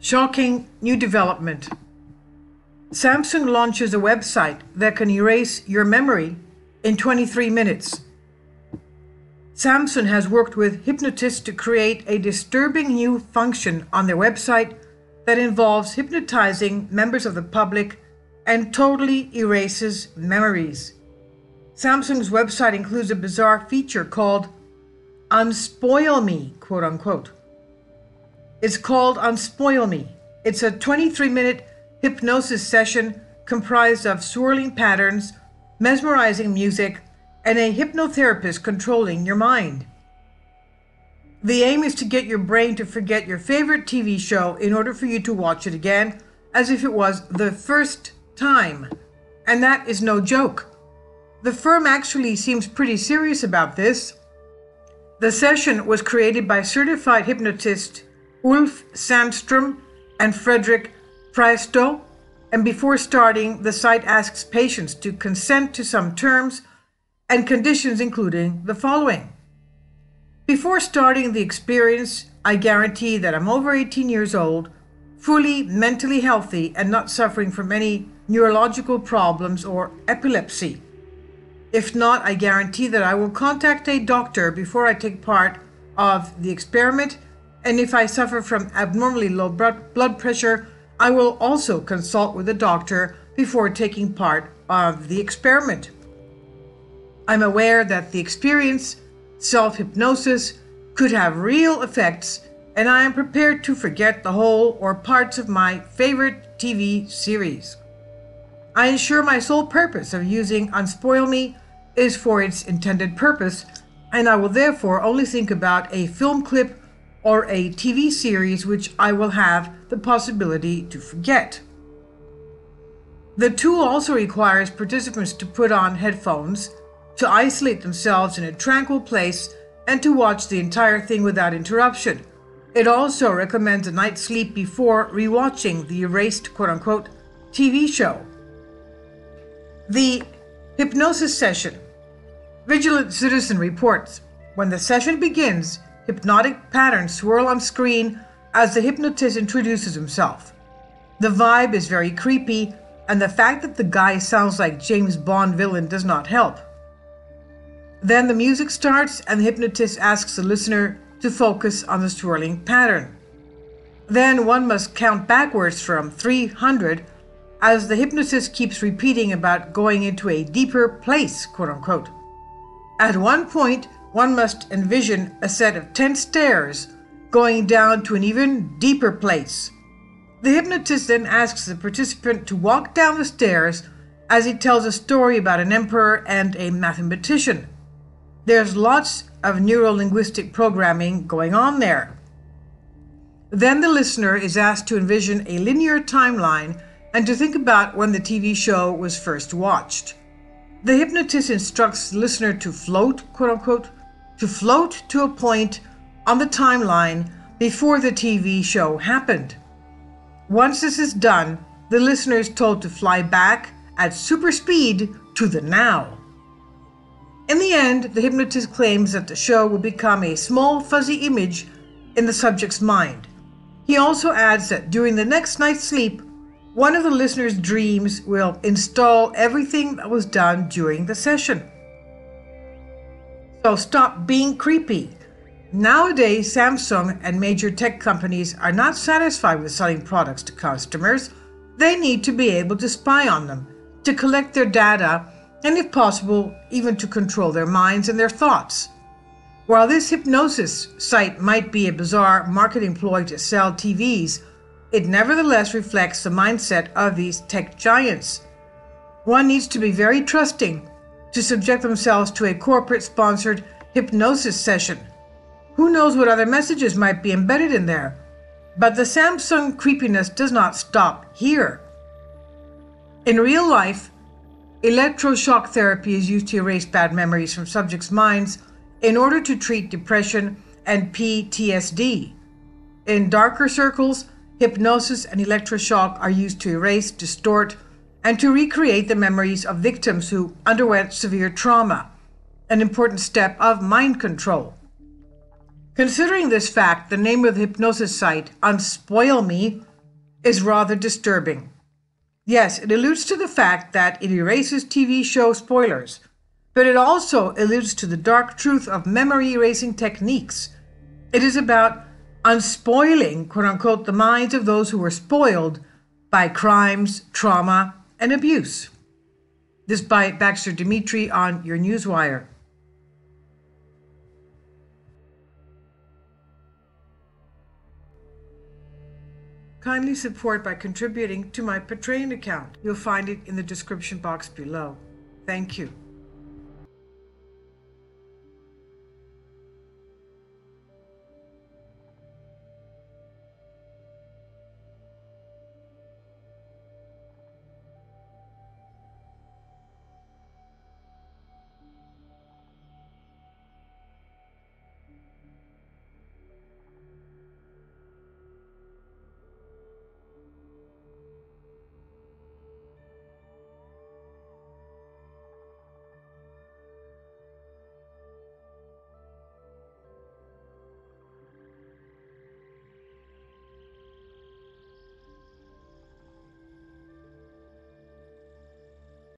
Shocking new development. Samsung launches a website that can erase your memory in 23 minutes. Samsung has worked with hypnotists to create a disturbing new function on their website that involves hypnotizing members of the public and totally erases memories. Samsung's website includes a bizarre feature called Unspoil Me, quote unquote. It's called Unspoil Me. It's a 23-minute hypnosis session comprised of swirling patterns, mesmerizing music, and a hypnotherapist controlling your mind. The aim is to get your brain to forget your favorite TV show in order for you to watch it again as if it was the first time. And that is no joke. The firm actually seems pretty serious about this. The session was created by certified hypnotists Ulf Sandström and Fredrik Preisto, and before starting, the site asks patients to consent to some terms and conditions, including the following. Before starting the experience, I guarantee that I'm over 18 years old, fully mentally healthy, and not suffering from any neurological problems or epilepsy. If not, I guarantee that I will contact a doctor before I take part of the experiment, and if I suffer from abnormally low blood pressure, I will also consult with a doctor before taking part of the experiment. I'm aware that the experience, self-hypnosis, could have real effects, and I am prepared to forget the whole or parts of my favorite TV series. I ensure my sole purpose of using Unspoil Me is for its intended purpose, and I will therefore only think about a film clip or a TV series which I will have the possibility to forget. The tool also requires participants to put on headphones, to isolate themselves in a tranquil place, and to watch the entire thing without interruption. It also recommends a night's sleep before rewatching the erased quote-unquote TV show. The hypnosis session. Vigilant Citizen reports, when the session begins, hypnotic patterns swirl on screen as the hypnotist introduces himself. The vibe is very creepy, and the fact that the guy sounds like James Bond villain does not help. Then the music starts and the hypnotist asks the listener to focus on the swirling pattern. Then one must count backwards from 300 as the hypnotist keeps repeating about going into a deeper place, quote unquote. At one point, one must envision a set of 10 stairs going down to an even deeper place. The hypnotist then asks the participant to walk down the stairs as he tells a story about an emperor and a mathematician. There's lots of neuro-linguistic programming going on there. Then the listener is asked to envision a linear timeline and to think about when the TV show was first watched. The hypnotist instructs the listener to float, quote unquote, to float to a point on the timeline before the TV show happened. Once this is done, the listener is told to fly back at super speed to the now. In the end, the hypnotist claims that the show will become a small fuzzy image in the subject's mind. He also adds that during the next night's sleep, one of the listener's dreams will install everything that was done during the session. So stop being creepy. Nowadays, Samsung and major tech companies are not satisfied with selling products to customers. They need to be able to spy on them, to collect their data, and if possible, even to control their minds and their thoughts. While this hypnosis site might be a bizarre marketing ploy to sell TVs, it nevertheless reflects the mindset of these tech giants. One needs to be very trusting to subject themselves to a corporate-sponsored hypnosis session. Who knows what other messages might be embedded in there? But the Samsung creepiness does not stop here. In real life, electroshock therapy is used to erase bad memories from subjects' minds in order to treat depression and PTSD. In darker circles, hypnosis and electroshock are used to erase, distort, and to recreate the memories of victims who underwent severe trauma, an important step of mind control. Considering this fact, the name of the hypnosis site, Unspoil Me, is rather disturbing. Yes, it alludes to the fact that it erases TV show spoilers, but it also alludes to the dark truth of memory erasing techniques. It is about unspoiling, quote unquote, the minds of those who were spoiled by crimes, trauma, and abuse. This by Baxter Dimitri on your Newswire. Kindly support by contributing to my Patreon account. You'll find it in the description box below. Thank you.